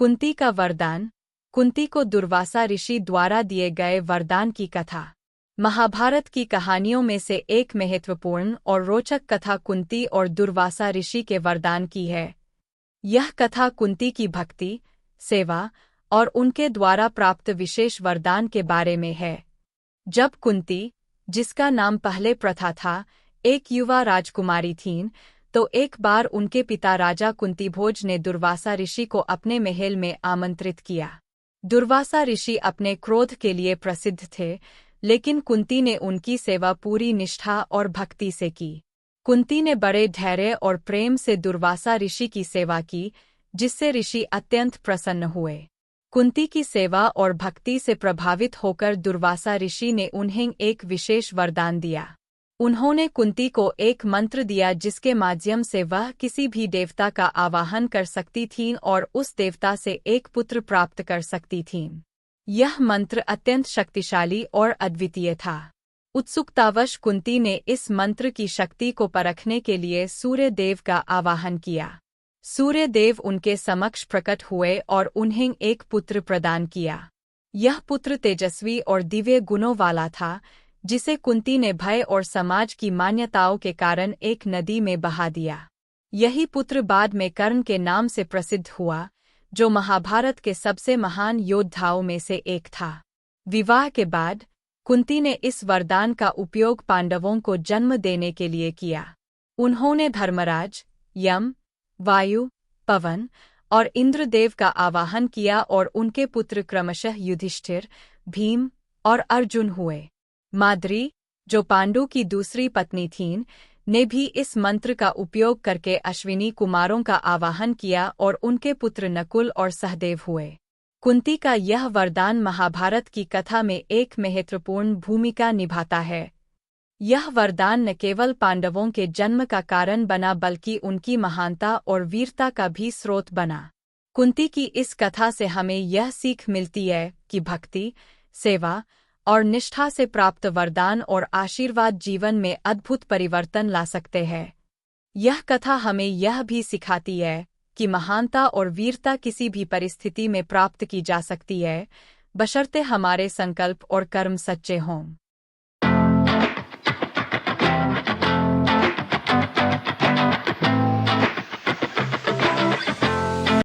कुंती का वरदान। कुंती को दुर्वासा ऋषि द्वारा दिए गए वरदान की कथा। महाभारत की कहानियों में से एक महत्वपूर्ण और रोचक कथा कुंती और दुर्वासा ऋषि के वरदान की है। यह कथा कुंती की भक्ति, सेवा और उनके द्वारा प्राप्त विशेष वरदान के बारे में है। जब कुंती, जिसका नाम पहले प्रथा था, एक युवा राजकुमारी थीं, तो एक बार उनके पिता राजा कुंतीभोज ने दुर्वासा ऋषि को अपने महल में आमंत्रित किया। दुर्वासा ऋषि अपने क्रोध के लिए प्रसिद्ध थे, लेकिन कुंती ने उनकी सेवा पूरी निष्ठा और भक्ति से की। कुंती ने बड़े धैर्य और प्रेम से दुर्वासा ऋषि की सेवा की, जिससे ऋषि अत्यंत प्रसन्न हुए। कुंती की सेवा और भक्ति से प्रभावित होकर दुर्वासा ऋषि ने उन्हें एक विशेष वरदान दिया। उन्होंने कुंती को एक मंत्र दिया जिसके माध्यम से वह किसी भी देवता का आवाहन कर सकती थीं और उस देवता से एक पुत्र प्राप्त कर सकती थीं। यह मंत्र अत्यंत शक्तिशाली और अद्वितीय था। उत्सुकतावश कुंती ने इस मंत्र की शक्ति को परखने के लिए सूर्य देव का आवाहन किया। सूर्य देव उनके समक्ष प्रकट हुए और उन्हें एक पुत्र प्रदान किया। यह पुत्र तेजस्वी और दिव्य गुणों वाला था, जिसे कुंती ने भय और समाज की मान्यताओं के कारण एक नदी में बहा दिया। यही पुत्र बाद में कर्ण के नाम से प्रसिद्ध हुआ, जो महाभारत के सबसे महान योद्धाओं में से एक था। विवाह के बाद कुंती ने इस वरदान का उपयोग पांडवों को जन्म देने के लिए किया। उन्होंने धर्मराज, यम, वायु, पवन और इंद्रदेव का आवाहन किया और उनके पुत्र क्रमशः युधिष्ठिर, भीम और अर्जुन हुए। माद्री, जो पांडु की दूसरी पत्नी थीं, ने भी इस मंत्र का उपयोग करके अश्विनी कुमारों का आवाहन किया और उनके पुत्र नकुल और सहदेव हुए। कुंती का यह वरदान महाभारत की कथा में एक महत्वपूर्ण भूमिका निभाता है। यह वरदान न केवल पांडवों के जन्म का कारण बना बल्कि उनकी महानता और वीरता का भी स्रोत बना। कुंती की इस कथा से हमें यह सीख मिलती है कि भक्ति, सेवा और निष्ठा से प्राप्त वरदान और आशीर्वाद जीवन में अद्भुत परिवर्तन ला सकते हैं। यह कथा हमें यह भी सिखाती है कि महानता और वीरता किसी भी परिस्थिति में प्राप्त की जा सकती है, बशर्ते हमारे संकल्प और कर्म सच्चे हों।